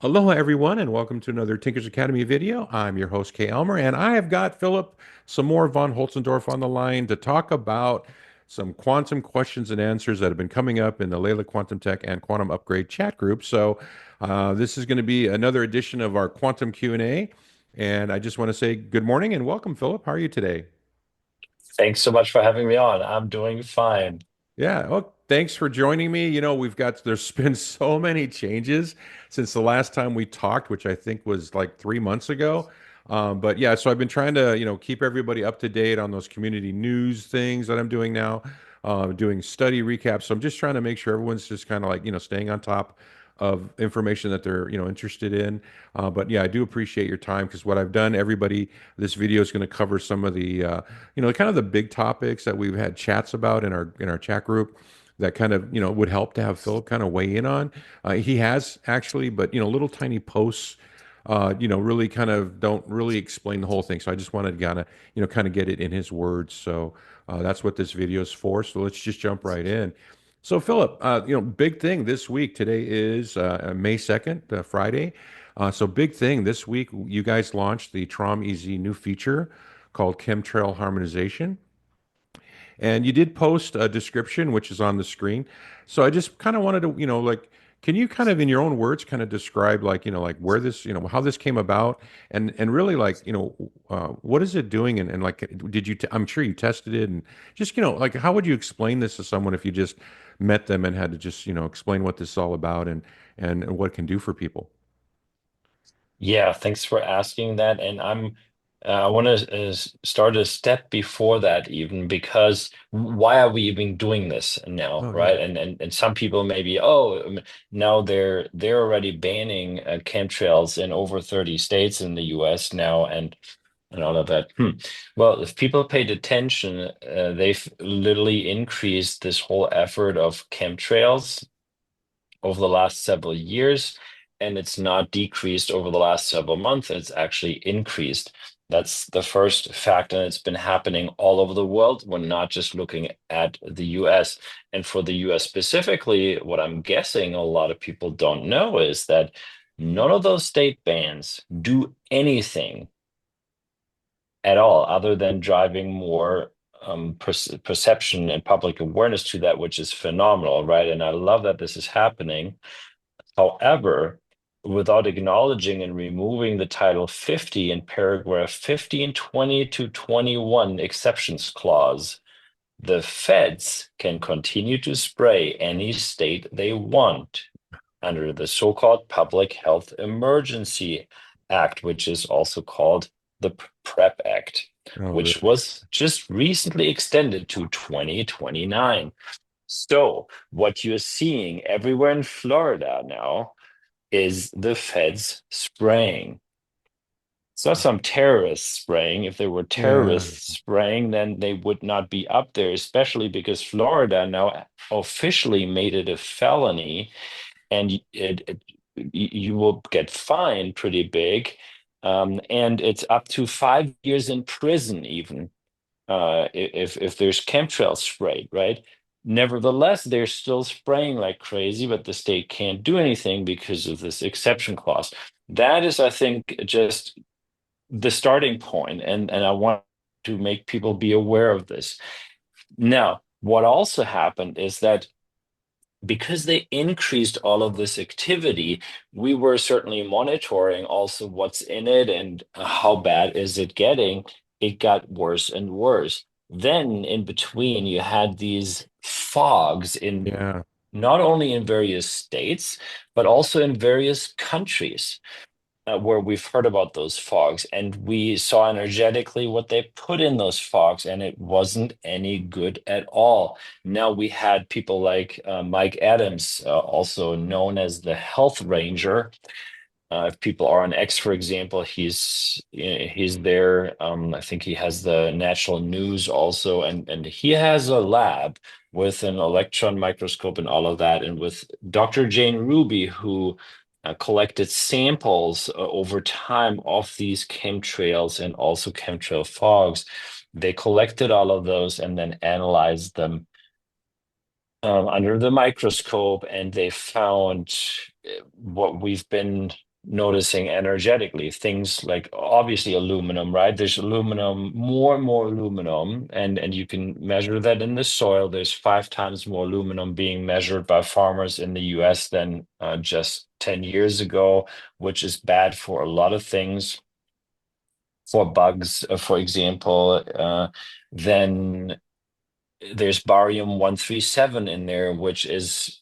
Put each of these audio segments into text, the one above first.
Aloha, everyone, and welcome to another Tinker's Academy video. I'm your host, Kay Elmer, and I have got Philipp some more von Holtzendorff on the line to talk about some quantum questions and answers that have been coming up in the Leela Quantum Tech and Quantum Upgrade chat group. This is going to be another edition of our Quantum Q&A, and I just want to say good morning and welcome, Philipp. How are you today? Thanks so much for having me on. I'm doing fine. Yeah. Well, thanks for joining me. There's been so many changes since the last time we talked, which I think was like 3 months ago. But yeah, so I've been trying to, keep everybody up to date on those community news things that I'm doing now, doing study recaps. So I'm just trying to make sure everyone's just kind of like, staying on top of information that they're, interested in. But yeah, I do appreciate your time because what I've done, this video is going to cover some of the, kind of the big topics that we've had chats about in our chat group that kind of would help to have Philip kind of weigh in on. He has actually, but little tiny posts. Really kind of don't really explain the whole thing. So I just wanted to kind of get it in his words. So that's what this video is for. So let's just jump right in. So Philip, big thing this week. Today is May 2nd, Friday. So big thing this week. You guys launched the TraumEZ new feature called Chemtrail Harmonization. And you did post a description, which is on the screen. So I just kind of wanted to, can you kind of in your own words kind of describe like where this, how this came about and really what is it doing? And like, I'm sure you tested it and just, like, how would you explain this to someone if you just met them and had to just, explain what this is all about and what it can do for people? Yeah, thanks for asking that. And I want to start a step before that, even because why are we even doing this now, Oh, yeah. right? And some people maybe, now they're already banning chemtrails in over 30 states in the US now, and all of that. Well, if people paid attention, they've literally increased this whole effort of chemtrails over the last several years, and it's not decreased over the last several months. It's actually increased. That's the first fact, and it's been happening all over the world. We're not just looking at the US. And for the US specifically, what I'm guessing a lot of people don't know is that none of those state bans do anything at all other than driving more perception and public awareness to that, which is phenomenal, right? And I love that this is happening. However, without acknowledging and removing the Title 50 in paragraph 15, 20 to 21 exceptions clause, the feds can continue to spray any state they want under the so-called Public Health Emergency Act, which is also called the PrEP Act, Oh, which really? was just recently extended to 2029. So, what you're seeing everywhere in Florida now is the feds spraying. It's not some terrorists spraying. If there were Yeah. terrorists spraying, then they would not be up there, especially because Florida now officially made it a felony, and you will get fined pretty big. And it's up to 5 years in prison, even if there's chemtrail sprayed, right? Nevertheless, they're still spraying like crazy, but the state can't do anything because of this exception clause. That is, I think, just the starting point, and I want to make people be aware of this. Now, what also happened is that because they increased all of this activity, we were certainly monitoring also what's in it and how bad is it getting. It got worse and worse. Then in between, you had these fogs in Yeah. not only in various states, but also in various countries where we've heard about those fogs, and we saw energetically what they put in those fogs, and it wasn't any good at all. Now we had people like Mike Adams, also known as the Health Ranger. If people are on X, for example, he's there. I think he has the national news also, and he has a lab with an electron microscope and all of that, and with Dr. Jane Ruby, who collected samples over time of these chemtrails and also chemtrail fogs. They collected all of those and then analyzed them under the microscope, and they found what we've been noticing energetically. Things like obviously aluminum, right? There's aluminum, more and more aluminum, and you can measure that in the soil. There's 5 times more aluminum being measured by farmers in the US than just 10 years ago, which is bad for a lot of things, for bugs, for example. Then there's barium 137 in there, which is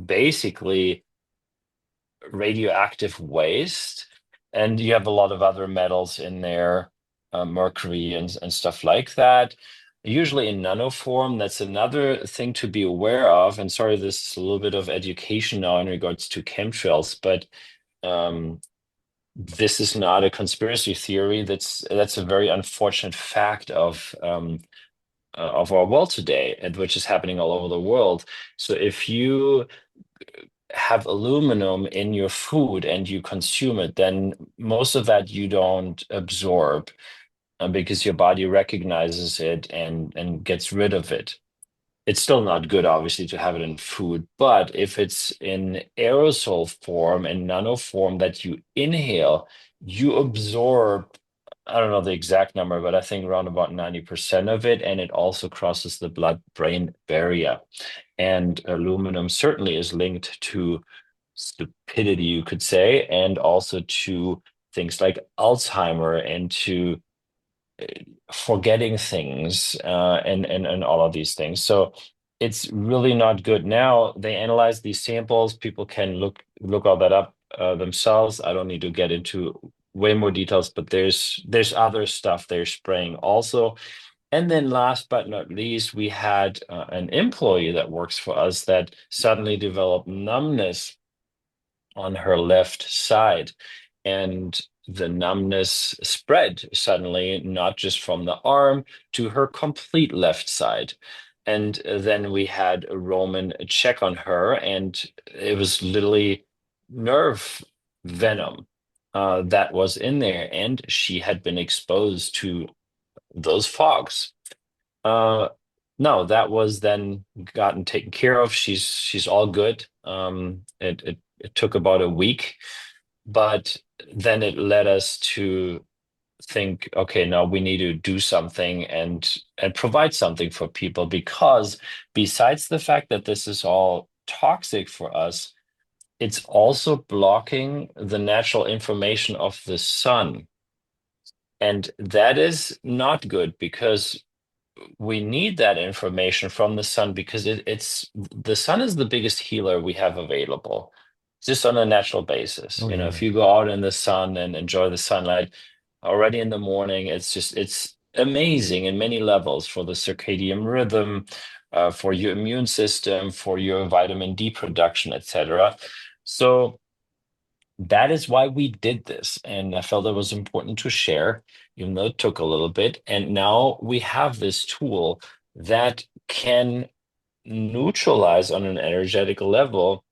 basically radioactive waste. And you have a lot of other metals in there, mercury and stuff like that, usually in nano form. That's another thing to be aware of. And sorry, this is a little bit of education now in regards to chemtrails, but um, this is not a conspiracy theory. That's a very unfortunate fact of our world today, and which is happening all over the world. So if you have aluminum in your food and you consume it, then most of that you don't absorb, because your body recognizes it and gets rid of it. It's still not good, obviously, to have it in food, but if it's in aerosol form and nano form that you inhale, you absorb, I don't know the exact number, but I think around about 90% of it, and it also crosses the blood-brain barrier. And aluminum certainly is linked to stupidity, you could say, and also to things like Alzheimer and to forgetting things, and all of these things. So it's really not good. Now they analyze these samples. People can look all that up themselves. I don't need to get into way more details, but there's other stuff they're spraying also. And then last but not least, we had an employee that works for us that suddenly developed numbness on her left side. And the numbness spread suddenly, not just from the arm to her complete left side. And then we had a Roman check on her, and it was literally nerve venom that was in there. And she had been exposed to those fogs. Uh, no, that was then gotten taken care of. She's all good. It took about a week, but then it led us to think, okay, now we need to do something and provide something for people, because besides the fact that this is all toxic for us, it's also blocking the natural information of the sun. And that is not good, because we need that information from the sun, because it's the sun is the biggest healer we have available, just on a natural basis. Oh If yeah. you go out in the sun and enjoy the sunlight already in the morning, it's amazing in many levels for the circadian rhythm, for your immune system, for your vitamin D production, etc. So that is why we did this. And I felt it was important to share, even though it took a little bit. And now we have this tool that can neutralize on an energetic level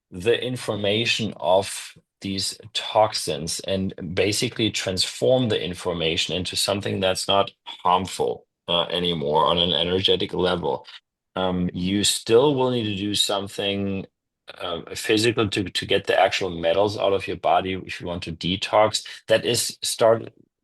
the information of these toxins, and basically transform the information into something that's not harmful anymore on an energetic level. You still will need to do something physical to get the actual metals out of your body if you want to detox. That is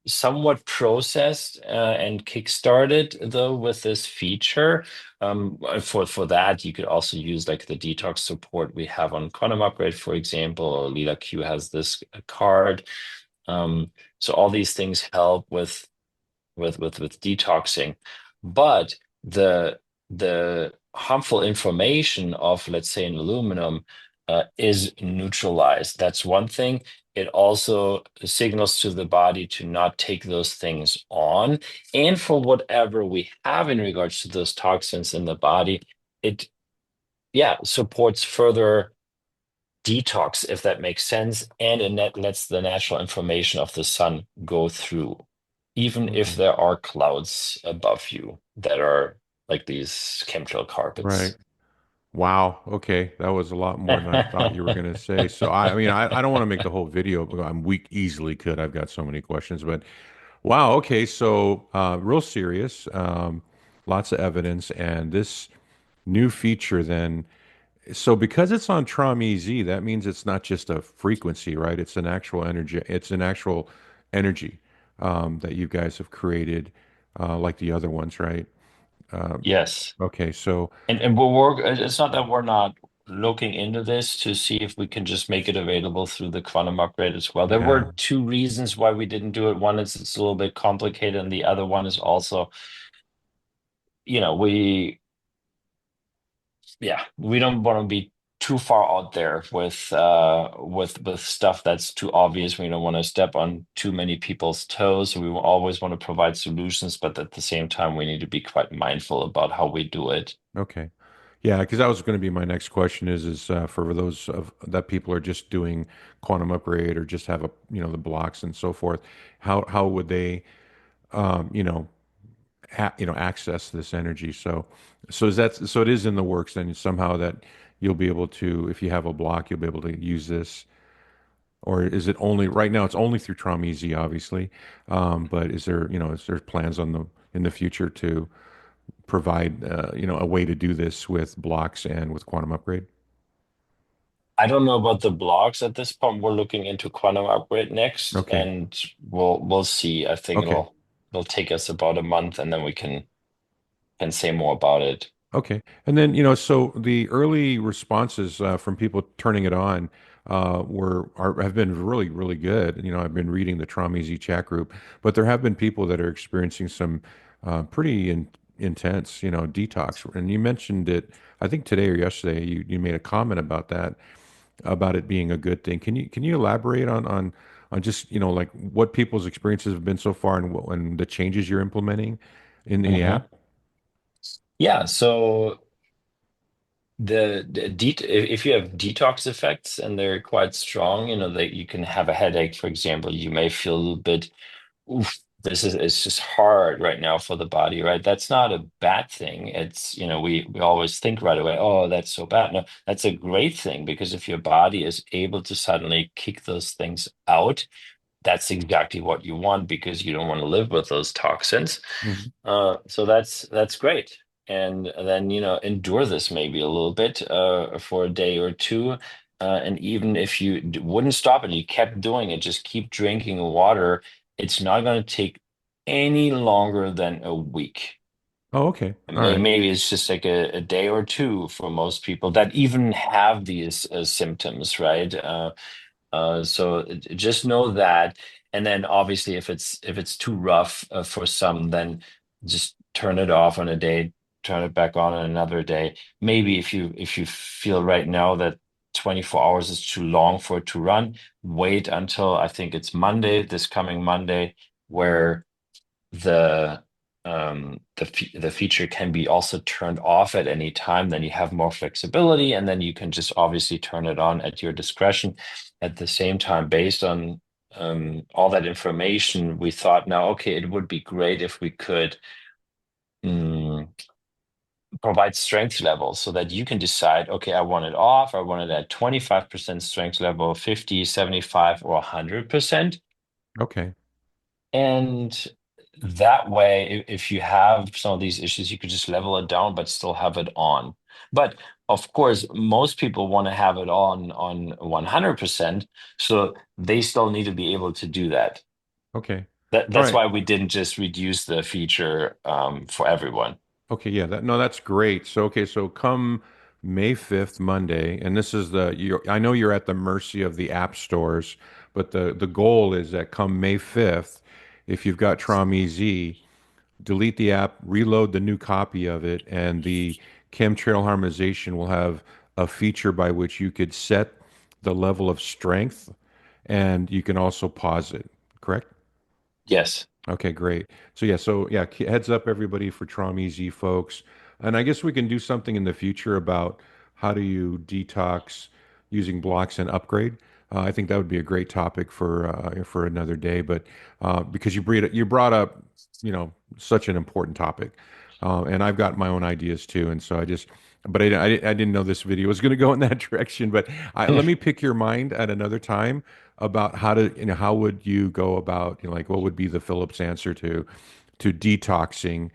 somewhat processed and kickstarted though with this feature. For that, you could also use like the detox support we have on Quantum Upgrade, for example, or Leela Q has this card. So all these things help with detoxing. But the harmful information of, let's say, an aluminum is neutralized. That's one thing. It also signals to the body to not take those things on. And for whatever we have in regards to those toxins in the body, it, yeah, supports further detox, if that makes sense, and it lets the natural information of the sun go through, even if Okay. there are clouds above you that are like these chemtrail Right. carpets. Wow. Okay. That was a lot more than I thought you were going to say. So I mean, I don't want to make the whole video. I'm weak easily could. I've got so many questions, but wow. Okay. So real serious. Lots of evidence, and this new feature then. So because it's on TraumEZ, that means it's not just a frequency, right? It's an actual energy. It's an actual energy that you guys have created, like the other ones, right? Um, Yes. okay, so And we'll work, it's not that we're not looking into this to see if we can just make it available through the quantum upgrade as well. There yeah, were two reasons why we didn't do it. One is it's a little bit complicated, and the other one is also, we, yeah, we don't want to be too far out there with stuff that's too obvious. We don't want to step on too many people's toes. We will always want to provide solutions, but at the same time, we need to be quite mindful about how we do it. okay. Yeah, because that was going to be my next question is for those of that people are just doing quantum upgrade or just have the blocks and so forth, how would they you know access this energy? So it is in the works then somehow that you'll be able to, if you have a block, you'll be able to use this, or is it only right now it's only through TraumEZ obviously, but is there plans in the future to provide a way to do this with blocks and with quantum upgrade? I don't know about the blocks at this point. We're looking into quantum upgrade next, Okay. and we'll see. I think Okay. it'll take us about a month, and then we can say more about it. Okay. And then, so the early responses from people turning it on have been really, really good. I've been reading the TraumEZ chat group, but there have been people that are experiencing some pretty intense, detox. And you mentioned it, I think today or yesterday, you made a comment about that, about it being a good thing. Can you elaborate on just, like what people's experiences have been so far and the changes you're implementing in the Hmm. app? Yeah. So if you have detox effects and they're quite strong, that you can have a headache, for example, you may feel a little bit, oof, it's just hard right now for the body, right? That's not a bad thing. It's, we always think right away, oh, that's so bad. No, that's a great thing because if your body is able to suddenly kick those things out, that's exactly what you want because you don't want to live with those toxins. Mhm. So that's great. And then, endure this maybe a little bit for a day or two. And even if you wouldn't stop it, you kept doing it, just keep drinking water. It's not going to take any longer than a week. Oh, okay. All right. Maybe it's just like a day or two for most people that even have these symptoms, right? So just know that, and then obviously if it's too rough for some, then just turn it off on a day, turn it back on another day. Maybe if you feel right now that 24 hours is too long for it to run, wait until I think it's Monday, this coming Monday, where the the feature can be also turned off at any time. Then you have more flexibility, and then you can just obviously turn it on at your discretion. At the same time, based on all that information, we thought now, okay, it would be great if we could mm, provide strength levels so that you can decide, okay, I want it off, I want it at 25% strength level, 50, 75, or 100%. Okay. And that way, if you have some of these issues, you could just level it down, but still have it on. But of course, most people want to have it on 100%, so they still need to be able to do that. Okay. All That's right. why we didn't just reduce the feature for everyone. Okay. Yeah. That's great. So, okay. So come May 5th, Monday, and this is I know you're at the mercy of the app stores, but the goal is that come May 5th, if you've got TraumEZ, delete the app, reload the new copy of it, and the Chemtrail harmonization will have a feature by which you could set the level of strength and you can also pause it, correct? Yes. Okay, great. So yeah, heads up everybody for TraumEZ folks. And I guess we can do something in the future about how do you detox using blocks and upgrade. I think that would be a great topic for another day. But because you brought up, such an important topic, and I've got my own ideas too. And so I didn't know this video was going to go in that direction. But let me pick your mind at another time about how would you go about, like what would be the Phillips answer to detoxing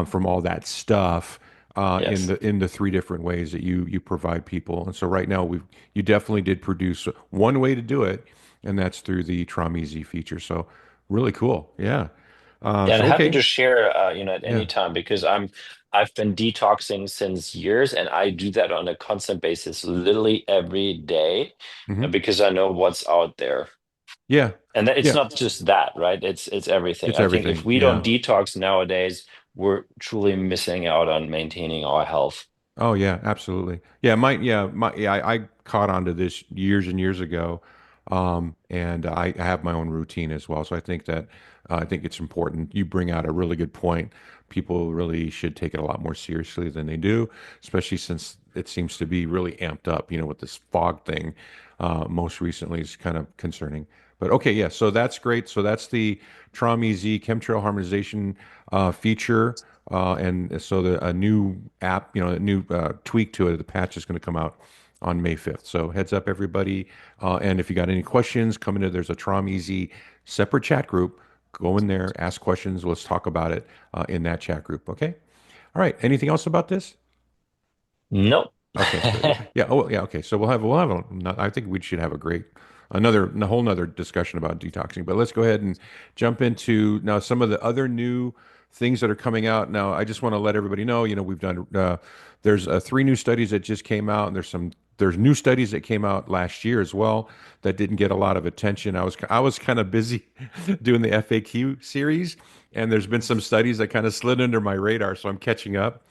from all that stuff Yes. in the three different ways that you provide people. And so right now you definitely did produce one way to do it, and that's through the TraumEZ feature. So really cool. Yeah. Yeah, and So happy okay. to share, at Yeah. any time because I've been detoxing since years, and I do that on a constant basis, literally every day, Hmm. because I know what's out there. Yeah. And it's Yeah. not just that, right? It's everything. It's I think if everything. we don't Yeah. detox nowadays, we're truly missing out on maintaining our health. Oh yeah, absolutely. I caught on to this years and years ago, and I have my own routine as well. So I think it's important. You bring out a really good point. People really should take it a lot more seriously than they do, especially since it seems to be really amped up. With this fog thing, most recently is kind of concerning. But okay, yeah. So that's great. So that's the TraumEZ Chemtrail Harmonization feature. And so a new app, a new tweak to it, the patch is going to come out on May 5th. So heads up, everybody. And if you got any questions, come into, there's a TraumEZ separate chat group. Go in there, ask questions. Let's talk about it in that chat group. Okay. All right. Anything else about this? Nope. Okay, good. Yeah. Oh, yeah. Okay. So I think we should have a whole nother discussion about detoxing. But let's go ahead and jump into now some of the other new things that are coming out. Now, I just want to let everybody know. We've done. There's three new studies that just came out, and there's new studies that came out last year as well that didn't get a lot of attention. I was kind of busy doing the FAQ series, and there's been some studies that kind of slid under my radar, so I'm catching up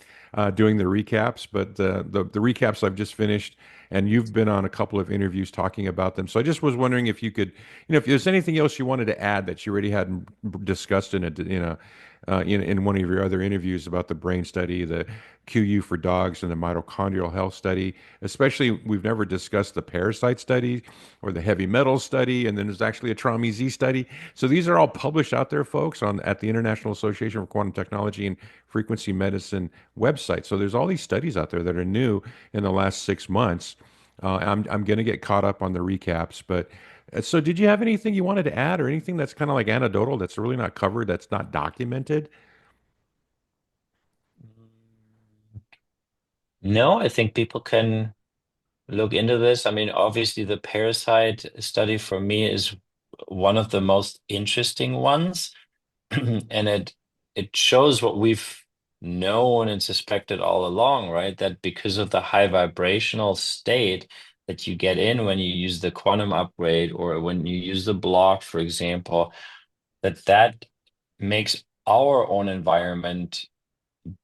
doing the recaps. But the recaps I've just finished, and you've been on a couple of interviews talking about them. So I just was wondering if you could, if there's anything else you wanted to add that you already hadn't discussed in one of your other interviews about the brain study, the QU for dogs, and the mitochondrial health study. Especially, we've never discussed the parasite study or the heavy metal study, and then there's actually a TraumEZ study. So these are all published out there, folks, on at the International Association for Quantum Technology and Frequency Medicine website. So there's all these studies out there that are new in the last 6 months. I'm going to get caught up on the recaps, but so did you have anything you wanted to add or anything that's kind of like anecdotal that's really not covered, that's not documented? No, I think people can look into this. I mean, obviously, the parasite study for me is one of the most interesting ones, and it shows what we've known and suspected all along, right? That because of the high vibrational state that you get in when you use the quantum upgrade or when you use the block, for example, that makes our own environment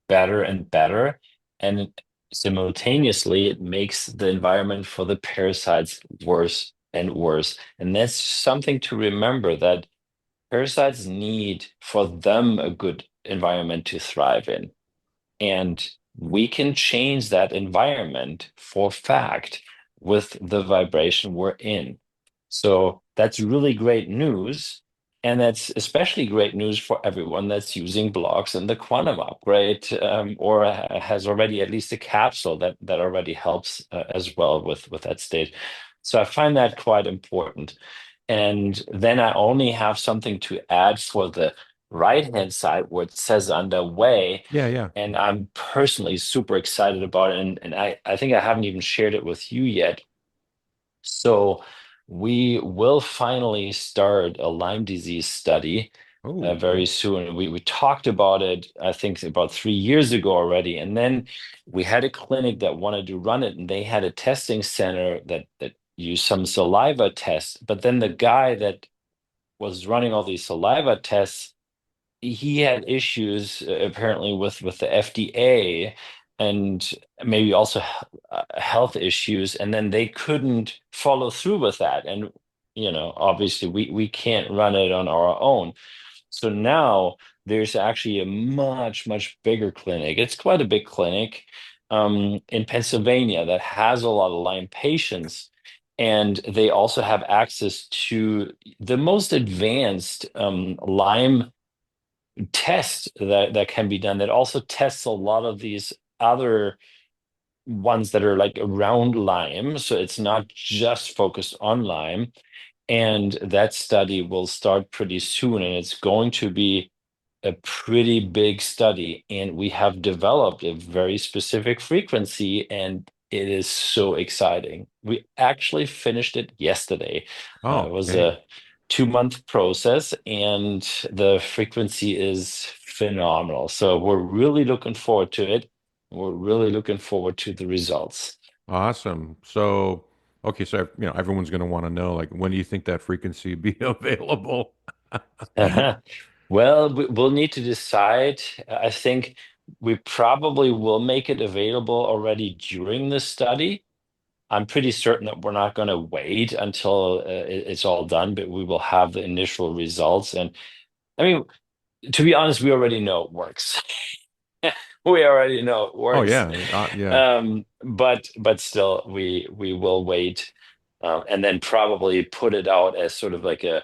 better and better. And simultaneously, it makes the environment for the parasites worse and worse. And that's something to remember that parasites need for them a good environment to thrive in. And we can change that environment for fact with the vibration we're in. So that's really great news. And that's especially great news for everyone that's using blocks in the quantum upgrade or has already at least a capsule that already helps as well with that state. So I find that quite important. And then I only have something to add for the right-hand side where it says underway. Yeah, yeah. And I'm personally super excited about it. And I think I haven't even shared it with you yet. So we will finally start a Lyme disease study Oh, very great. soon. We talked about it, I think, about 3 years ago already. And then we had a clinic that wanted to run it, and they had a testing center that used some saliva tests. But then the guy that was running all these saliva tests, he had issues apparently with the FDA and maybe also health issues, and then they couldn't follow through with that. And obviously, we can't run it on our own. So now there's actually a much bigger clinic. It's quite a big clinic in Pennsylvania that has a lot of Lyme patients. And they also have access to the most advanced Lyme test that can be done that also tests a lot of these other ones that are like around Lyme. So it's not just focused on Lyme. And that study will start pretty soon, and it's going to be a pretty big study, and we have developed a very specific frequency, and it is so exciting. We actually finished it yesterday. It Oh, was okay. a 2-month process, and the frequency is phenomenal. So we're really looking forward to it. We're really looking forward to the results. Awesome. So, okay, so everyone's going to want to know, like, when do you think that frequency be available? Well, we'll need to decide. I think we probably will make it available already during the study. I'm pretty certain that we're not going to wait until it's all done, but we will have the initial results. And I mean, to be honest, we already know it works. We already know it Oh works. yeah, yeah. But still, we will wait, and then probably put it out as sort of like a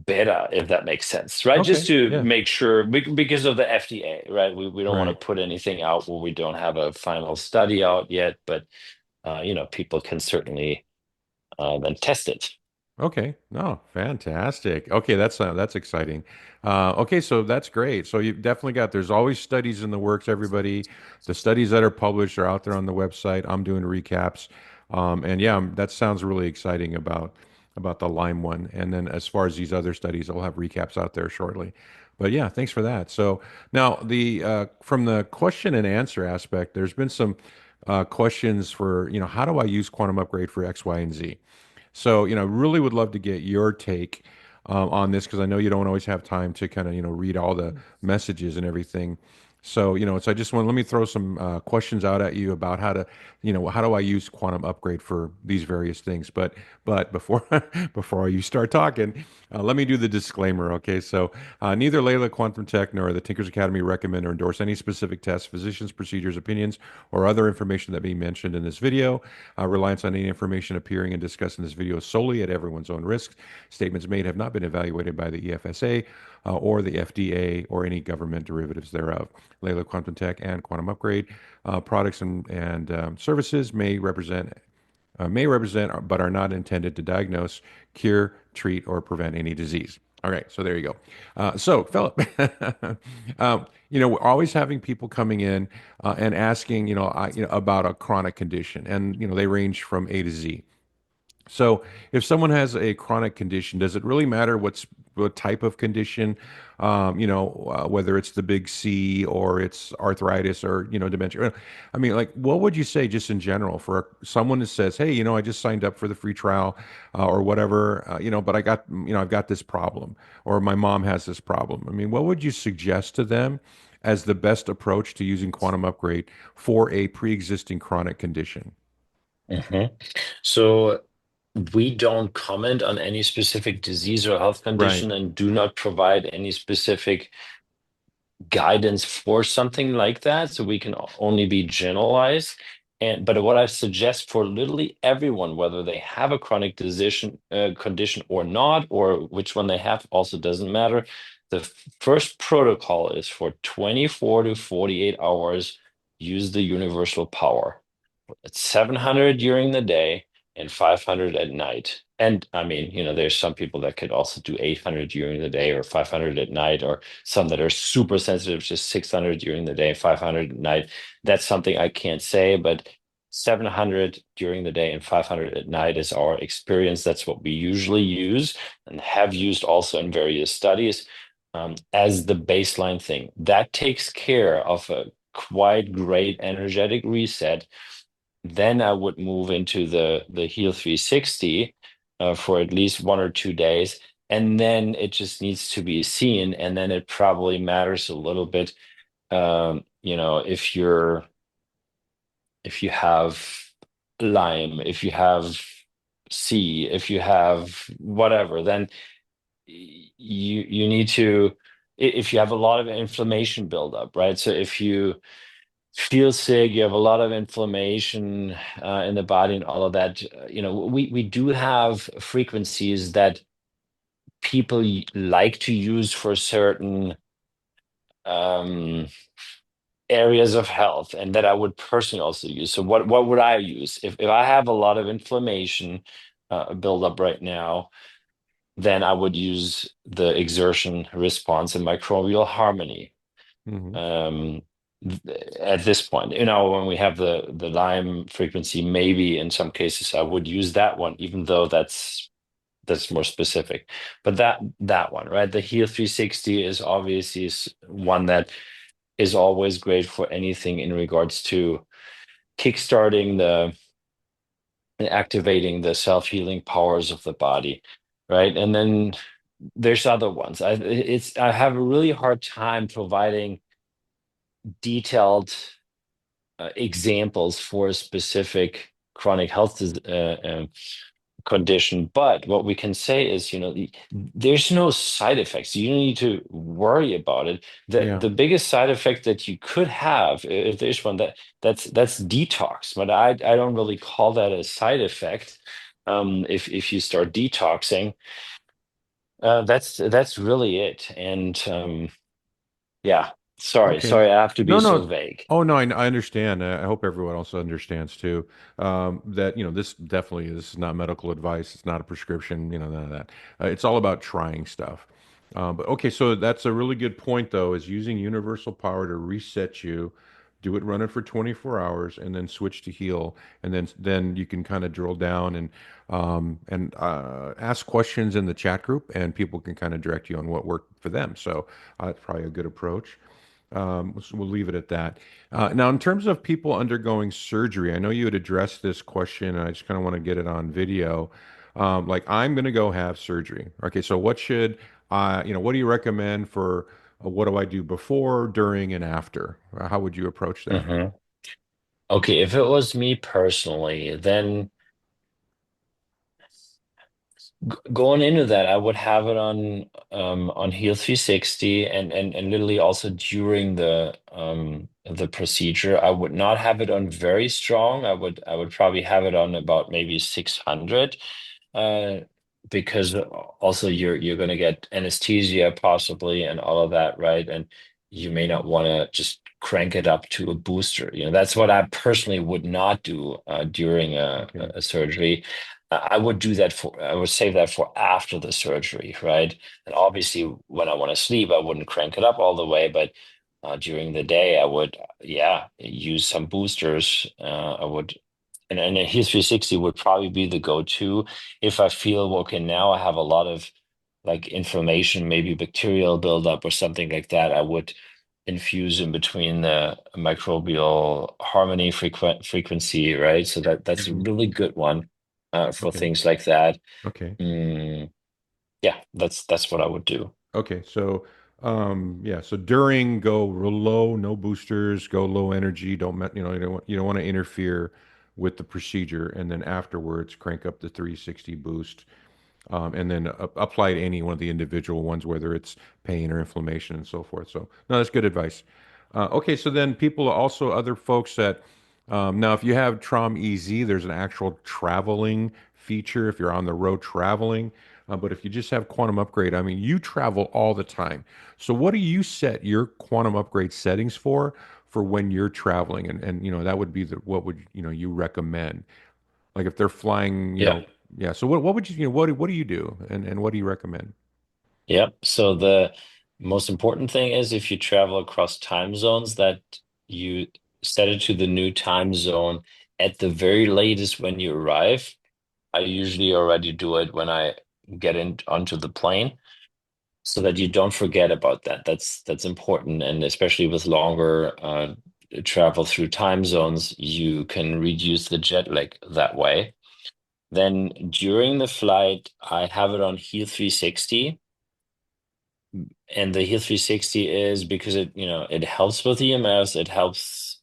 beta, if that makes sense, right? Just Okay, to yeah, make sure, because of the FDA, right? We don't want right. to put anything out where we don't have a final study out yet, but people can certainly then test it. Okay. No, fantastic. Okay, that's exciting. Okay, so that's great. So you've definitely got there's always studies in the works, everybody. The studies that are published are out there on the website. I'm doing recaps. And yeah, that sounds really exciting about the Lyme one. And then as far as these other studies, I'll have recaps out there shortly. But yeah, thanks for that. So now the from the question and answer aspect, there's been some questions for, how do I use quantum upgrade for X, Y, and Z? So, really would love to get your take on this because I know you don't always have time to kind of, read all the messages and everything. So, so I just want let me throw some questions out at you about how to, how do I use quantum upgrade for these various things. But before before you start talking, let me do the disclaimer. Okay, so neither Layla Quantum Tech nor the Tinkers Academy recommend or endorse any specific tests, physicians, procedures, opinions, or other information that may be mentioned in this video. Reliance on any information appearing and discussed in this video is solely at everyone's own risk. Statements made have not been evaluated by the EFSA or the FDA or any government derivatives thereof. Layla Quantum Tech and Quantum Upgrade products and services may represent but are not intended to diagnose, cure, treat, or prevent any disease. All right, so there you go. So, Philip, we're always having people coming in and asking, about a chronic condition, and they range from A to Z. So, if someone has a chronic condition, does it really matter what type of condition? Whether it's the big C or it's arthritis or dementia. I mean, like, what would you say just in general for someone that says, "Hey, I just signed up for the free trial or whatever, but I've got this problem, or my mom has this problem." I mean, what would you suggest to them as the best approach to using quantum upgrade for a pre-existing chronic condition? Mhm. So we don't comment on any specific disease or health Right. condition and do not provide any specific guidance for something like that. So we can only be generalized. But what I suggest for literally everyone, whether they have a chronic condition or not, or which one they have, also doesn't matter. The first protocol is for 24 to 48 hours, use the universal power. It's 700 during the day and 500 at night. And I mean, there's some people that could also do 800 during the day or 500 at night, or some that are super sensitive, just 600 during the day, 500 at night. That's something I can't say, but 700 during the day and 500 at night is our experience. That's what we usually use and have used also in various studies as the baseline thing. That takes care of a quite great energetic reset. Then I would move into the Heal 360 for at least 1 or 2 days, and then it just needs to be seen. And then it probably matters a little bit, if you have Lyme, if you have C, if you have whatever, then you need to. If you have a lot of inflammation buildup, right? So if you feel sick, you have a lot of inflammation in the body and all of that. We do have frequencies that people like to use for certain um, areas of health, and that I would personally also use. So what would I use if I have a lot of inflammation build up right now? then I would use the exertion response and microbial harmony. Hmm. Um, at this point, when we have the Lyme frequency, maybe in some cases I would use that one, even though that's more specific. But that one, right? The Heal 360 is obviously one that is always great for anything in regards to kickstarting and activating the self-healing powers of the body, right? And then there's other ones. I have a really hard time providing detailed examples for a specific chronic health condition. But what we can say is, there's no side effects. You don't need to worry about it. The Yeah. the biggest side effect that you could have, if there's one, that's detox. But I don't really call that a side effect. If you start detoxing, that's really it. And yeah, sorry, Okay. sorry, I have to be No, so no. vague. Oh no, I understand. I hope everyone also understands too. That this is not medical advice. It's not a prescription. None of that. It's all about trying stuff. But okay, so that's a really good point though. Is using universal power to reset you. Do it, run it for 24 hours, and then switch to heal, and then you can kind of drill down and ask questions in the chat group, and people can kind of direct you on what worked for them. So it's probably a good approach. So we'll leave it at that. Now, in terms of people undergoing surgery, I know you had addressed this question, and I just kind of want to get it on video. Like, I'm going to go have surgery. Okay, so what do you recommend for what do I do before, during, and after? How would you approach that? Mhm. Okay, if it was me personally, then going into that, I would have it on Heal 360 and literally also during the procedure. I would not have it on very strong. I would probably have it on about maybe 600, uh, because also you're gonna get anesthesia possibly and all of that, right? And you may not want to just crank it up to a booster. That's what I personally would not do during a, Okay. a surgery. I would save that for after the surgery, right? And obviously, when I want to sleep, I wouldn't crank it up all the way, but during the day, I would, yeah, use some boosters. I would, and a Heal 360 would probably be the go-to if I feel, well, okay, now I have a lot of like inflammation, maybe bacterial buildup or something like that. I would infuse in between the microbial harmony frequency, right? So that's a Hmm. really good one for Okay. things like that. Okay. Mm, yeah, that's what I would do. Okay. So, yeah. So during, go real low, no boosters, go low energy. You don't want to interfere with the procedure, and then afterwards, crank up the 360 boost, and then apply to any one of the individual ones, whether it's pain or inflammation and so forth. So, no, that's good advice. Okay, so then people also, other folks that, now if you have TraumEZ, there's an actual traveling feature if you're on the road traveling. But if you just have quantum upgrade, I mean, you travel all the time. So what do you set your quantum upgrade settings for when you're traveling? And that would be what would you recommend? Like if they're flying, Yeah. yeah. So what would what do you do and what do you recommend? Yep. So the most important thing is if you travel across time zones that you set it to the new time zone at the very latest when you arrive. I usually already do it when I get in onto the plane so that you don't forget about that. That's important. And especially with longer travel through time zones, you can reduce the jet lag that way. Then during the flight, I have it on Heal 360. And the Heal 360 is because it helps with EMS, it helps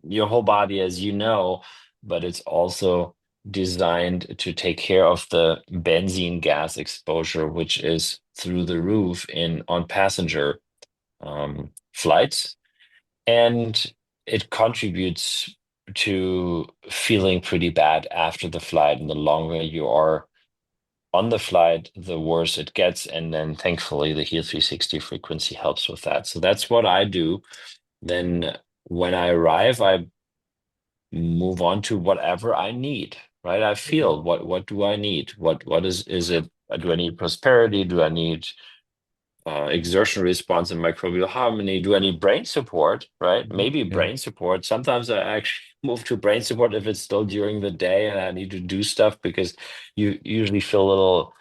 your whole body, as you know, but it's also designed to take care of the benzene gas exposure, which is through the roof in on passenger flights, and it contributes to feeling pretty bad after the flight. And the longer you are on the flight, the worse it gets. And then thankfully, the Heal 360 frequency helps with that. So that's what I do. Then when I arrive, I move on to whatever I need, right? I Okay. feel what do I need? What is it? do I need prosperity? Do I need exertion response and microbial harmony? Do I need brain support? Right? Maybe Yeah. brain support. Sometimes I actually move to brain support if it's still during the day and I need to do stuff because you usually feel a little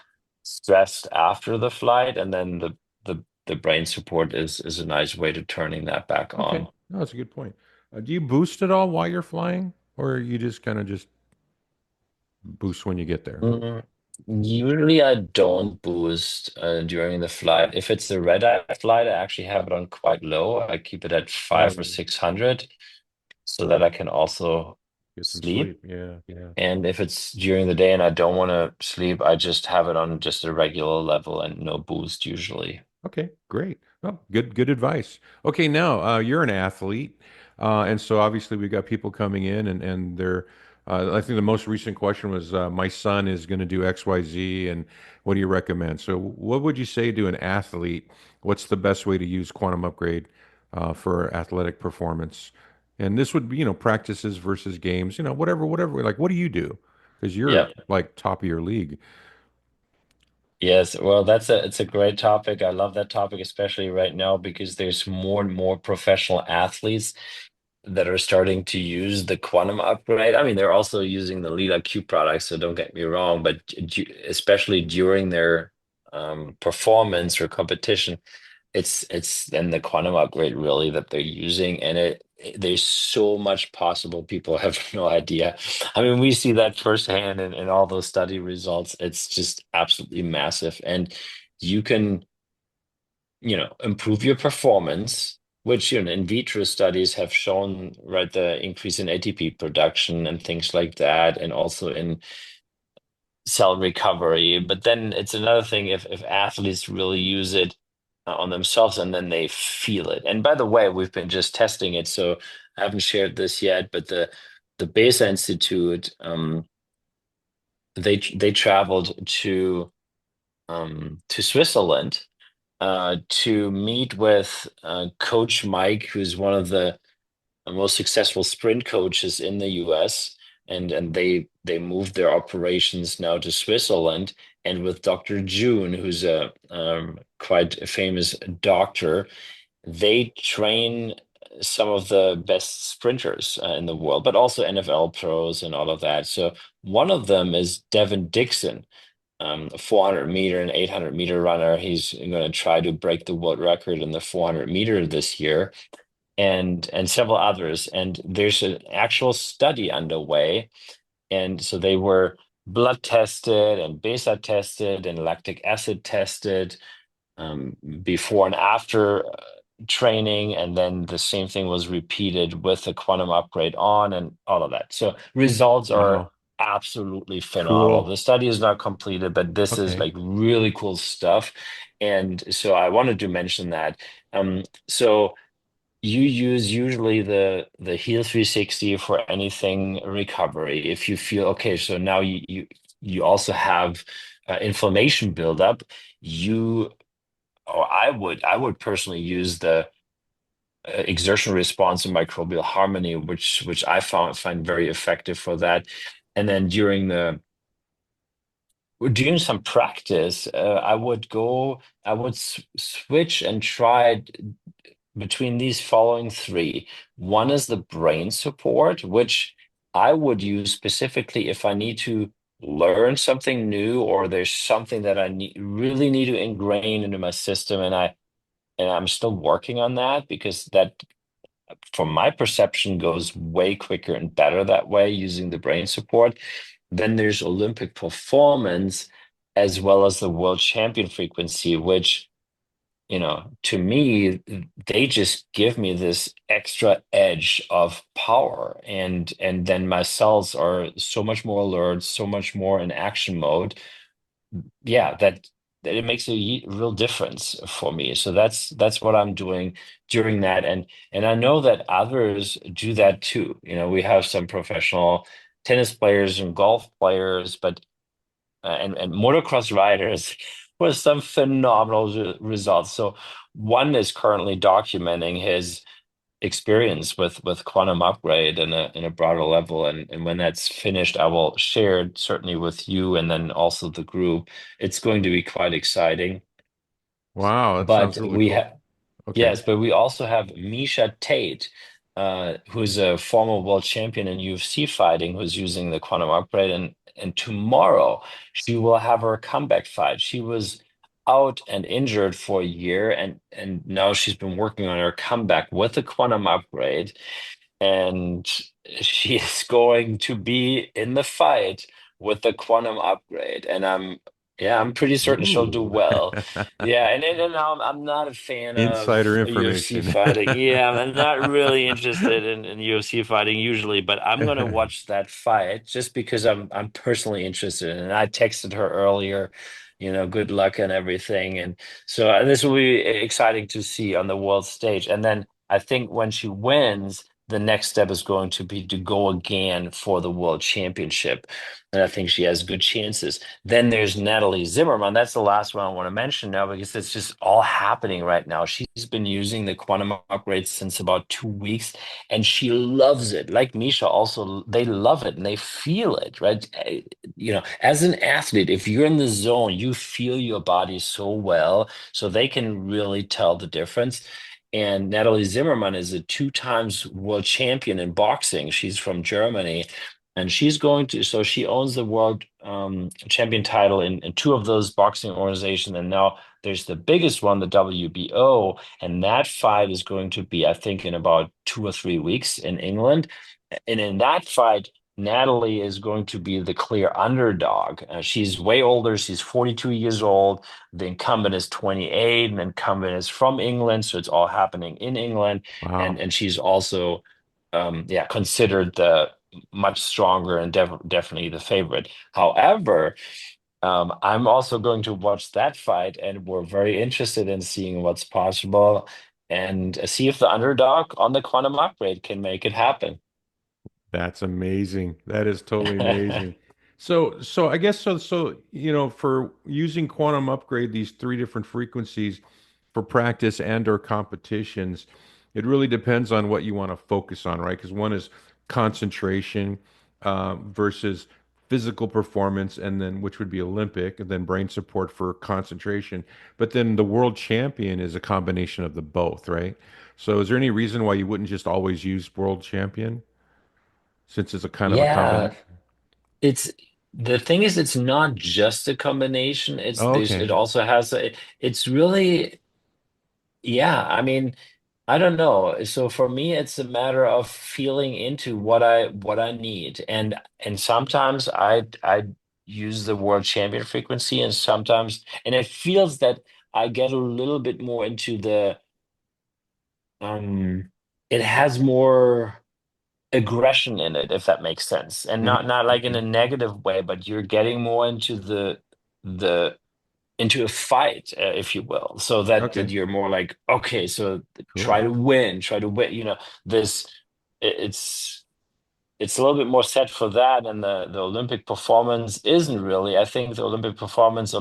stressed after the flight, and then the brain support is a nice way to turning that back Okay. on. No, that's a good point. Do you boost at all while you're flying, or you just kind of just boost when you get there? Mm, Usually I don't boost during the flight. If it's a red-eye flight, I actually have it on quite low. I keep it at Oh, five or 600 so that I can also get some sleep. sleep. Yeah, yeah. And if it's during the day and I don't want to sleep, I just have it on just a regular level and no boost usually. Okay, great. Oh, good advice. Okay, now you're an athlete, and so obviously we've got people coming in, and they're. I think the most recent question was, my son is going to do XYZ, and what do you recommend? So, what would you say to an athlete? What's the best way to use quantum upgrade for athletic performance? And this would be, practices versus games, whatever. Like, what do you do? Because you're Yeah. like top of your league. Yes, well, it's a great topic. I love that topic, especially right now because there's more and more professional athletes that are starting to use the quantum upgrade. I mean, they're also using the Leela Q products, so don't get me wrong, but especially during their performance or competition, it's then the quantum upgrade really that they're using, and there's so much possible. People have no idea. I mean, we see that firsthand in all those study results. It's just absolutely massive, and you can improve your performance, which in vitro studies have shown, right, the increase in ATP production and things like that, and also in cell recovery. But then it's another thing if athletes really use it on themselves and then they feel it. And by the way, we've been just testing it, so I haven't shared this yet, but the Besa Institute, they traveled to Switzerland to meet with Coach Mike, who's one of the most successful sprint coaches in the US. And they moved their operations now to Switzerland. And with Dr. June, who's a quite a famous doctor, they train some of the best sprinters in the world, but also NFL pros and all of that. So one of them is Devin Dixon, a 400-meter and 800-meter runner. He's going to try to break the world record in the 400-meter this year, and several others. And there's an actual study underway. And so they were blood tested and beta tested and lactic acid tested before and after training, and then the same thing was repeated with the quantum upgrade on and all of that. So results are Wow, absolutely phenomenal. cool. The study is not completed, but this is Okay. like really cool stuff. And so I wanted to mention that. So you use usually the Heal 360 for anything recovery. If you feel okay, so now you also have inflammation buildup. You or I would personally use the exertion response and microbial harmony, which I find very effective for that. And then during some practice, I would switch and try between these following three. One is the brain support, which I would use specifically if I need to learn something new or there's something that really need to ingrain into my system, and I'm still working on that because that, from my perception, goes way quicker and better that way using the brain support. Then there's Olympic performance as well as the world champion frequency, which, to me, they just give me this extra edge of power. And then my cells are so much more alert, so much more in action mode. Yeah, that it makes a real difference for me. So that's what I'm doing during that. And I know that others do that too. We have some professional tennis players and golf players, but and motocross riders with some phenomenal results. So one is currently documenting his experience with Quantum Upgrade in a broader level. And when that's finished, I will share it certainly with you and then also the group. It's going to be quite exciting. Wow, that But sounds really we cool. have Okay. Yes, but we also have Misha Tate, who's a former world champion in UFC fighting, who's using the Quantum Upgrade, and tomorrow she will have her comeback fight. She was out and injured for a year, and now she's been working on her comeback with the Quantum Upgrade, and she is going to be in the fight with the Quantum Upgrade, and I'm pretty certain she'll do Ooh. well. Yeah, and I'm not a fan Insider of UFC information. fighting. Yeah, I'm not really interested in UFC fighting usually, but I'm gonna watch that fight just because I'm personally interested. And I texted her earlier, good luck and everything. And so this will be exciting to see on the world stage. And then I think when she wins, the next step is going to be to go again for the world championship. And I think she has good chances. Then there's Natalie Zimmerman. That's the last one I want to mention now because it's just all happening right now. She's been using the quantum upgrade since about 2 weeks and she loves it. Like Misha, also, they love it and they feel it, right? As an athlete, if you're in the zone, you feel your body so well, so they can really tell the difference. And Natalie Zimmerman is a two times world champion in boxing. She's from Germany. And so she owns the world champion title in two of those boxing organizations. And now there's the biggest one, the WBO. And that fight is going to be, I think, in about 2 or 3 weeks in England. And in that fight, Natalie is going to be the clear underdog. She's way older. She's 42 years old. The incumbent is 28, and the incumbent is from England. So it's all happening in England. And Wow. and she's also considered the much stronger and definitely the favorite. However, I'm also going to watch that fight, and we're very interested in seeing what's possible and see if the underdog on the quantum upgrade can make it happen. That's amazing. That is totally amazing. So I guess for using quantum upgrade, these three different frequencies for practice and or competitions, it really depends on what you want to focus on, right? Because one is concentration versus physical performance, and then which would be Olympic, and then brain support for concentration. But then the world champion is a combination of the both, right? So is there any reason why you wouldn't just always use world champion? Since it's a kind of a Yeah, combination. it's the thing is, it's not just a combination. Oh, It okay. also has it's really, yeah. I mean, I don't know. So for me, it's a matter of feeling into what I need, and sometimes I use the world champion frequency, and it feels that I get a little bit more into um, it has more aggression in it, if that makes sense, and Hmm. not like in Okay. a negative way, but you're getting more into the into a fight, if you will, so that Okay. you're more like, okay, so Cool. try to win. This it's a little bit more set for that, and the Olympic performance isn't really. I think the Olympic performance,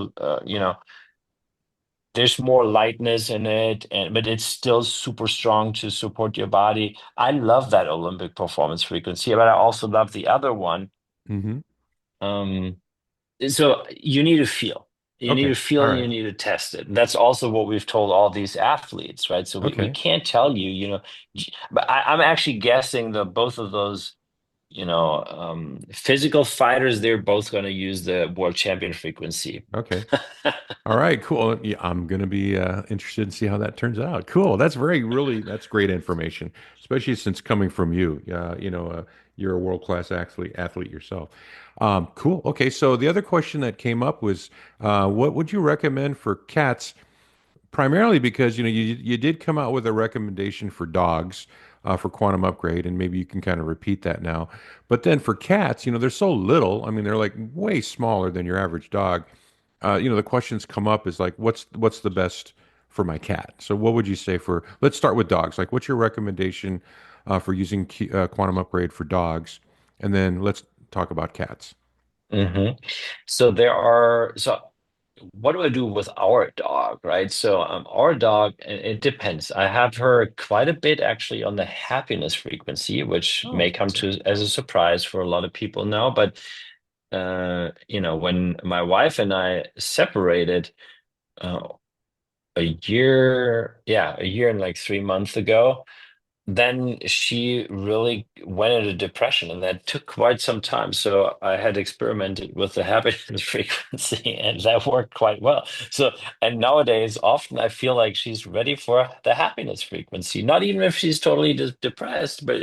there's more lightness in it, and but it's still super strong to support your body. I love that Olympic performance frequency, but I also love the other one. Hmm. Um, so you need to feel. You need Okay. to feel All and you right. need to test it. And that's also what we've told all these athletes, right? So we Okay. can't tell you, but I'm actually guessing that both of those, physical fighters, they're both going to use the world champion frequency. Okay. All right. Cool. Yeah, I'm gonna be interested in see how that turns out. Cool. That's great information, especially since coming from you. You're a world-class athlete yourself. Cool. Okay. So the other question that came up was, what would you recommend for cats? Primarily because you did come out with a recommendation for dogs for quantum upgrade, and maybe you can kind of repeat that now. But then for cats, they're so little. I mean, they're like way smaller than your average dog. The questions come up is like, what's the best for my cat? So what would you say for? Let's start with dogs. Like, what's your recommendation for using quantum upgrade for dogs, and then let's talk about cats. hmm So there are so what do I do with our dog, right? So our dog, it depends. I have her quite a bit actually on the happiness frequency, which Oh, may come to as a surprise for a lot of people now. But when my wife and I separated uh, a year and like 3 months ago, then she really went into depression, and that took quite some time. So I had experimented with the happiness frequency, and that worked quite well. So, and nowadays, often I feel like she's ready for the happiness frequency, not even if she's totally depressed, but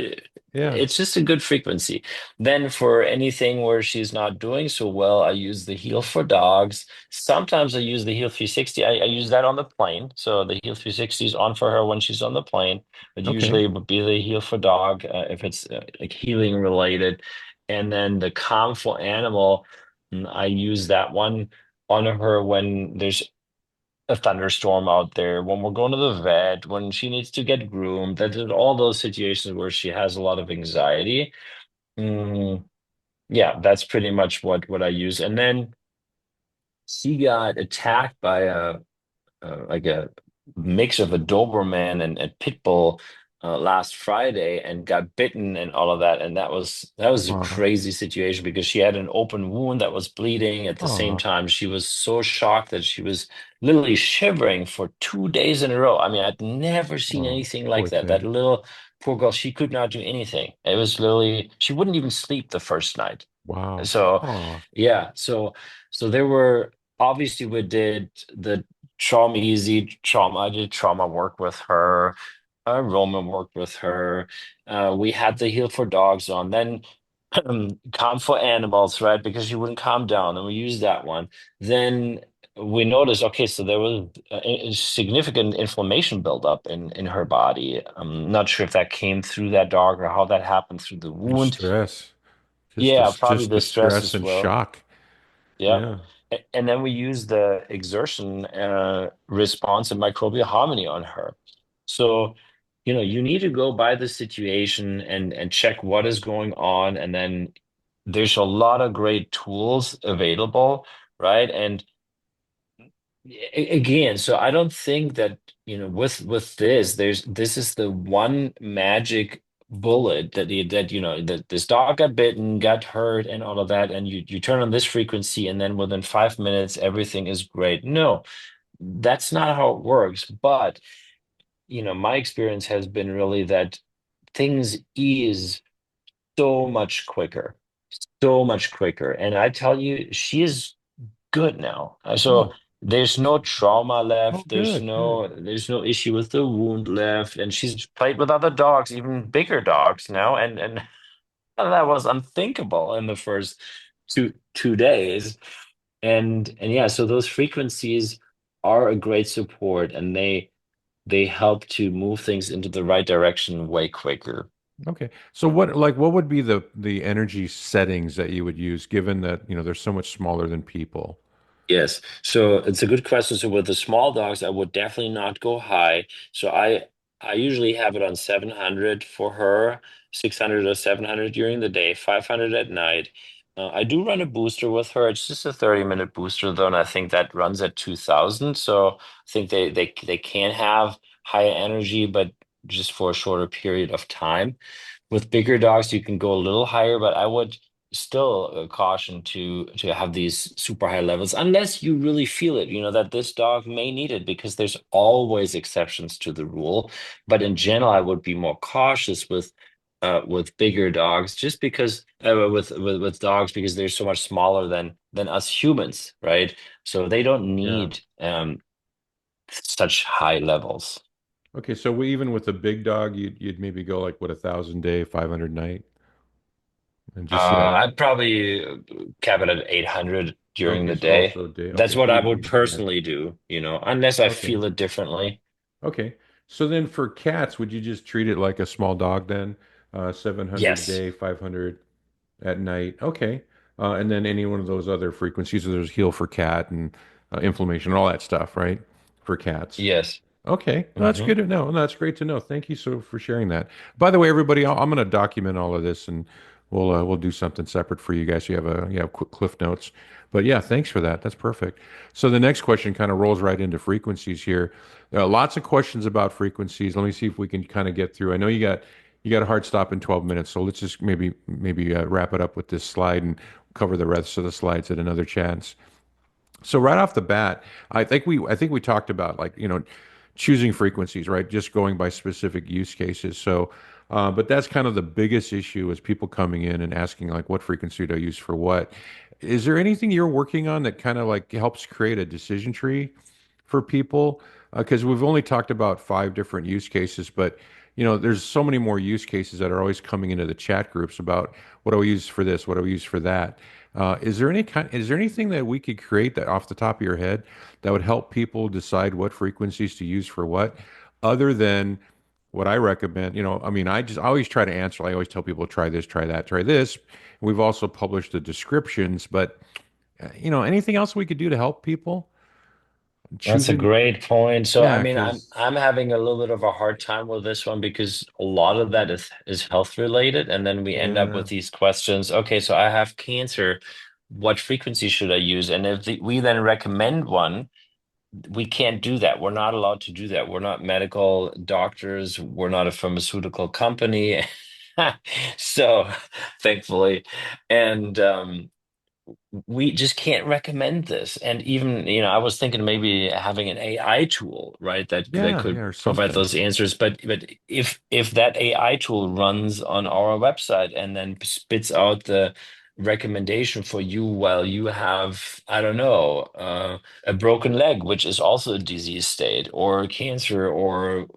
yeah. it's just a good frequency. Then for anything where she's not doing so well, I use the Heal for Dogs. Sometimes I use the Heal 360. I use that on the plane. So the Heal 360 is on for her when she's on the plane, but Okay. usually it would be the heal for dog if it's like healing related. And then the calm for animal, I use that one on her when there's a thunderstorm out there, when we're going to the vet, when she needs to get groomed. That is all those situations where she has a lot of anxiety. Mm, yeah, that's pretty much what I use. And then she got attacked by like a mix of a Doberman and pit bull last Friday, and got bitten and all of that. And that was a Aw. crazy situation because she had an open wound that was bleeding. At the same Aw. time, she was so shocked that she was literally shivering for 2 days in a row. I mean, I'd never seen Oh, anything poor like that. That thing. little poor girl, she could not do anything. It was literally, she wouldn't even sleep the first night. Wow. So Oh, yeah, so there were, obviously we did the TraumEZ trauma. I did trauma work with her. Roman worked with her. We had the Heal for Dogs on. Then Calm for Animals, right? Because she wouldn't calm down, and we used that one. Then we noticed, okay, so there was a significant inflammation buildup in her body. I'm not sure if that came through that dog or how that happened through the the wound. stress. Yeah, probably Just the the stress stress as and well. shock. Yeah. Yeah. And then we use the exertion response and microbial harmony on her. So, you need to go by the situation and check what is going on. And then there's a lot of great tools available, right? And again, so I don't think that, with this is the one magic bullet that this dog got bitten, got hurt, and all of that, and you turn on this frequency, and then within 5 minutes everything is great. No, that's not how it works. But my experience has been really that things ease so much quicker, so much quicker. And I tell you, she is good now. So Oh, there's no trauma oh, left. There's good, good. no there's no issue with the wound left. And she's played with other dogs, even bigger dogs now. And that was unthinkable in the first two days. And yeah, so those frequencies are a great support, and they help to move things into the right direction way quicker. Okay. So what would be the energy settings that you would use given that, they're so much smaller than people? Yes, so it's a good question. So with the small dogs, I would definitely not go high. So I usually have it on 700 for her, 600 or 700 during the day, 500 at night. I do run a booster with her. It's just a 30-minute booster though, and I think that runs at 2000. So I think they can have higher energy, but just for a shorter period of time. With bigger dogs, you can go a little higher, but I would still caution to have these super high levels unless you really feel it, that this dog may need it, because there's always exceptions to the rule. But in general, I would be more cautious with bigger dogs, just because with dogs, because they're so much smaller than us humans, right? So they don't Yeah. need such high levels. Okay, so even with a big dog, you'd maybe go like what 1,000 day, 500 night, and just see how. I'd probably cap it at 800 during Okay, the so day. also a day. That's Okay, so what I you would do that. personally do, unless I Okay. feel it differently. Okay. So then for cats, would you just treat it like a small dog then? 700 a Yes. day, 500 at night. Okay. And then any one of those other frequencies, so there's heal for cat and inflammation, all that stuff, right? For cats. Yes. Okay, well, that's Hmm. good to know. That's great to know. Thank you so for sharing that. By the way, everybody, I'm going to document all of this and we'll do something separate for you guys. So you have quick cliff notes. But yeah, thanks for that. That's perfect. So the next question kind of rolls right into frequencies here. There are lots of questions about frequencies. Let me see if we can kind of get through. I know you got a hard stop in 12 minutes, so let's just maybe wrap it up with this slide and cover the rest of the slides at another chance. So right off the bat, I think we talked about like, choosing frequencies, right? Just going by specific use cases. So, but that's kind of the biggest issue is people coming in and asking like, what frequency do I use for what? Is there anything you're working on that kind of like helps create a decision tree for people? Because we've only talked about five different use cases, but there's so many more use cases that are always coming into the chat groups about what do I use for this? What do I use for that? Is there anything that we could create that off the top of your head that would help people decide what frequencies to use for what, other than what I recommend? I mean, I always try to answer. I always tell people try this, try that, try this. We've also published the descriptions, but anything else we could do to help people That's a choosing? great point. So, I Yeah, mean, because I'm having a little bit of a hard time with this one because a lot of that is health related, and then we end up yeah, with these questions. Okay, so I have cancer. What frequency should I use? And if we then recommend one, we can't do that. We're not allowed to do that. We're not medical doctors. We're not a pharmaceutical company. So, thankfully, and we just can't recommend this. And even, I was thinking maybe having an AI tool, right, that yeah, could or provide something. those answers. But if that AI tool runs on our website and then spits out the recommendation for you while you have, I don't know, a broken leg, which is also a disease state, or cancer, or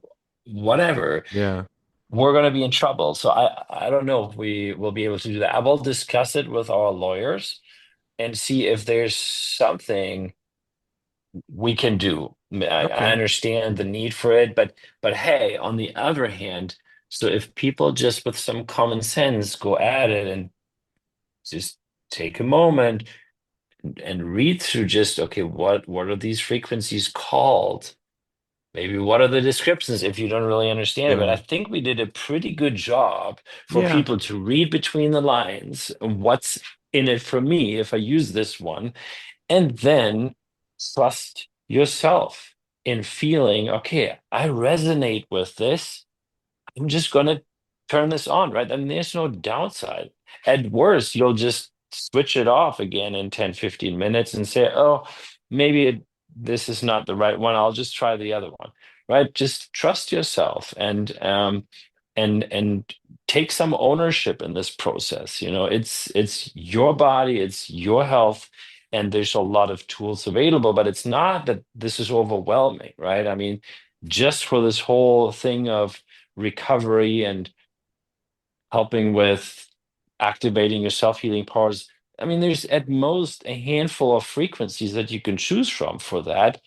whatever, Yeah, we're going to be in trouble. So I don't know if we will be able to do that. I will discuss it with our lawyers and see if there's something we can do. I okay, understand the need for it, but hey, on the other hand, so if people just with some common sense go at it and just take a moment and read through just okay, what are these frequencies called? Maybe what are the descriptions if you don't really understand it? But I yeah, think we did a pretty good job for yeah, people to read between the lines what's in it for me if I use this one, and then trust yourself in feeling, okay, I resonate with this. I'm just going to turn this on, right? I mean, there's no downside. At worst, you'll just switch it off again in 10, 15 minutes and say, oh, maybe this is not the right one. I'll just try the other one, right? Just trust yourself and take some ownership in this process. It's your body, it's your health, and there's a lot of tools available, but it's not that this is overwhelming, right? I mean, just for this whole thing of recovery and helping with activating your self-healing powers. I mean, there's at most a handful of frequencies that you can choose from for that.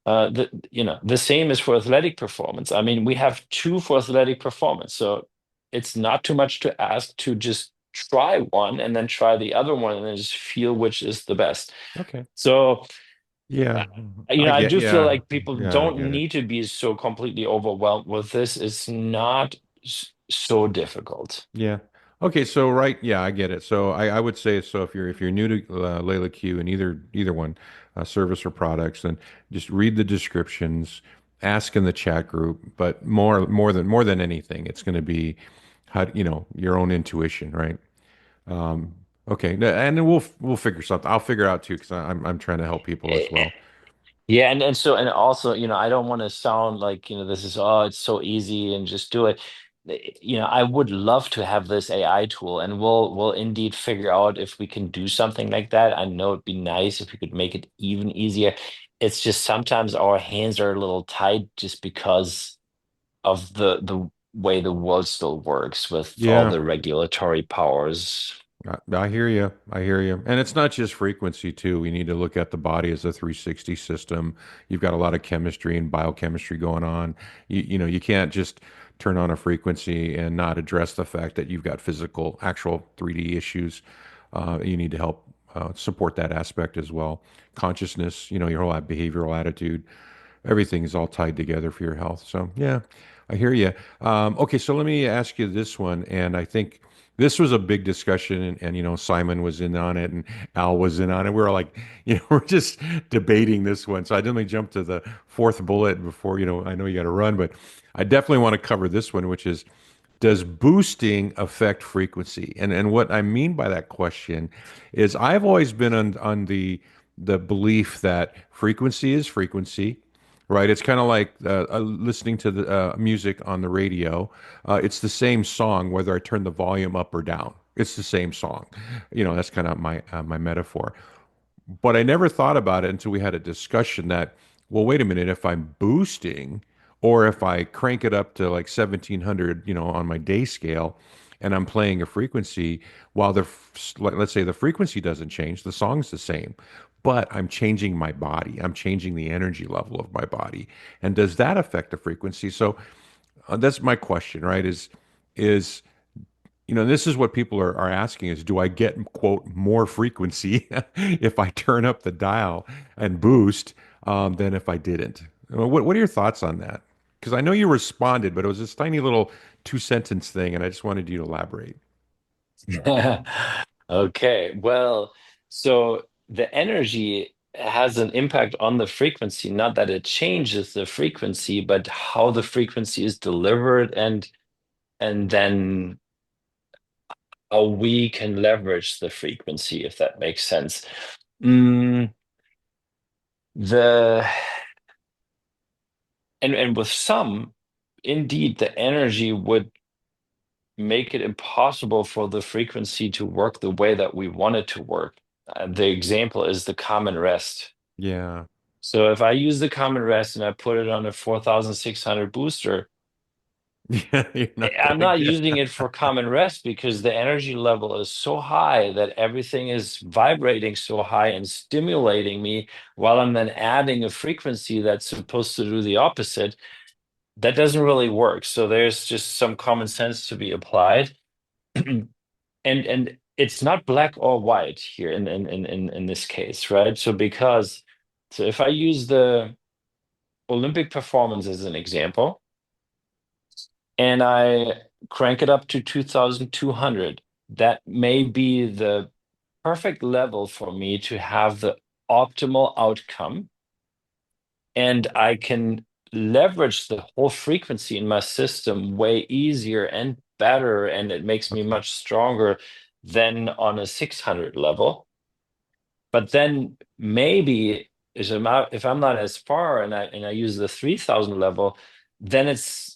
The same is for athletic performance. I mean, we have two for athletic performance, so it's not too much to ask to just try one and then try the other one and then just feel which is the best. okay, So, yeah. I do feel Yeah, like people yeah, I don't get it. need to be so completely overwhelmed with this. It's not so difficult. Yeah. Okay, so right, yeah, I get it. So I would say so if you're new to Layla Q and either one, service or products, then just read the descriptions, ask in the chat group, but more than anything, it's going to be how your own intuition, right? Um, okay, and then we'll figure something. I'll figure out too because I'm trying to help people as well. Yeah, and also, I don't want to sound like, this is, oh, it's so easy and just do it. I would love to have this AI tool, and we'll indeed figure out if we can do something like that. I know it'd be nice if we could make it even easier. It's just sometimes our hands are a little tied just because of the way the world still works with all Yeah. the regulatory powers. I hear you. I hear you. And it's not just frequency too. We need to look at the body as a 360 system. You've got a lot of chemistry and biochemistry going on. You can't just turn on a frequency and not address the fact that you've got physical, actual 3D issues. You need to help support that aspect as well. Consciousness, your whole behavioral attitude, everything is all tied together for your health. So yeah, I hear you. Okay, so let me ask you this one, and I think This was a big discussion, and Simon was in on it, and Al was in on it. We were like, we're just debating this one. So I didn't jump to the fourth bullet before, I know you got to run, but I definitely want to cover this one, which is, does boosting affect frequency? And what I mean by that question is I've always been on the belief that frequency is frequency, right? It's kind of like listening to the music on the radio. It's the same song whether I turn the volume up or down. It's the same song. That's kind of my metaphor. But I never thought about it until we had a discussion that, well, wait a minute, if I'm boosting or if I crank it up to like 1700, on my day scale and I'm playing a frequency, while let's say the frequency doesn't change, the song's the same, but I'm changing my body. I'm changing the energy level of my body. And does that affect the frequency? So that's my question, right? Is this is what people are asking is, do I get, quote, more frequency if I turn up the dial and boost than if I didn't? What are your thoughts on that? Because I know you responded, but it was this tiny little two-sentence thing, and I just wanted you to elaborate. Okay, well, so the energy has an impact on the frequency, not that it changes the frequency, but how the frequency is delivered and then how we can leverage the frequency, if that makes sense. Mm, the and with some, indeed, the energy would make it impossible for the frequency to work the way that we want it to work. The example is the common rest. Yeah. So if I use the common rest and I put it on a 4600 booster, Yeah, you're not I'm gonna not get. using it for common rest because the energy level is so high that everything is vibrating so high and stimulating me while I'm then adding a frequency that's supposed to do the opposite. That doesn't really work. So there's just some common sense to be applied. And it's not black or white here in this case, right? So if I use the Olympic performance as an example, and I crank it up to 2200, that may be the perfect level for me to have the optimal outcome. And I can leverage the whole frequency in my system way easier and better, and it makes me Okay. much stronger than on a 600 level. But then maybe if I'm not as far and I use the 3000 level, then it's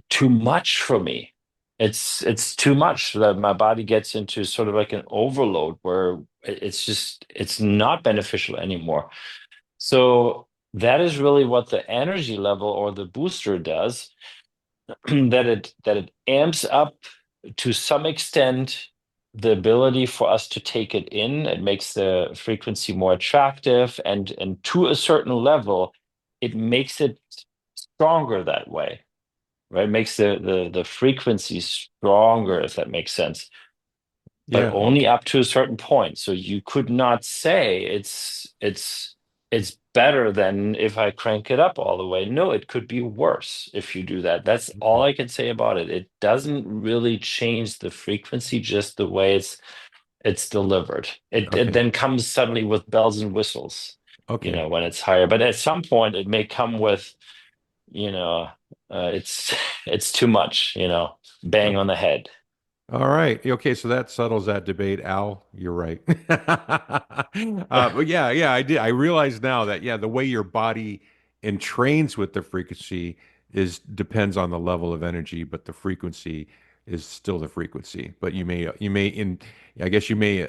too much for me. It's too much that my body gets into sort of like an overload where it's not beneficial anymore. So that is really what the energy level or the booster does, that it amps up to some extent the ability for us to take it in. It makes the frequency more attractive, and to a certain level, it makes it stronger that way, right? It makes the frequency stronger, if that makes sense, but Yeah. only Okay. up to a certain point. So you could not say it's better than if I crank it up all the way. No, it could be worse if you do that. That's all Okay. I can say about it. It doesn't really change the frequency, just the way it's delivered. It Okay. then comes suddenly with bells and whistles, Okay. when it's higher. But at some point, it may come with, you know, it's it's too much, bang on the head. All right. Okay, so that settles that debate, Al. You're right. But yeah, yeah, I did. I realize now that yeah, the way your body entrains with the frequency is depends on the level of energy, but the frequency is still the frequency. But I guess you may,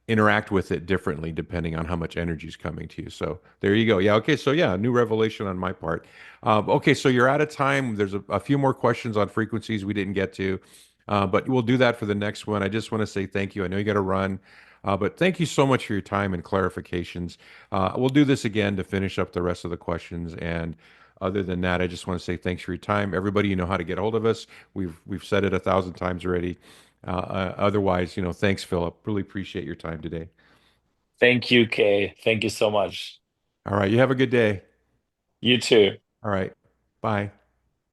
interact with it differently depending on how much energy is coming to you. So there you go. Yeah. Okay. So yeah, new revelation on my part. Okay. So you're out of time. There's a few more questions on frequencies we didn't get to, but we'll do that for the next one. I just want to say thank you. I know you got to run, but thank you so much for your time and clarifications. We'll do this again to finish up the rest of the questions. And other than that, I just want to say thanks for your time. Everybody, you know how to get a hold of us. We've said it 1,000 times already. Otherwise, thanks, Philip. Really appreciate your time today. Thank you, Kay. Thank you so much. All right. You have a good day. You too. All right. Bye.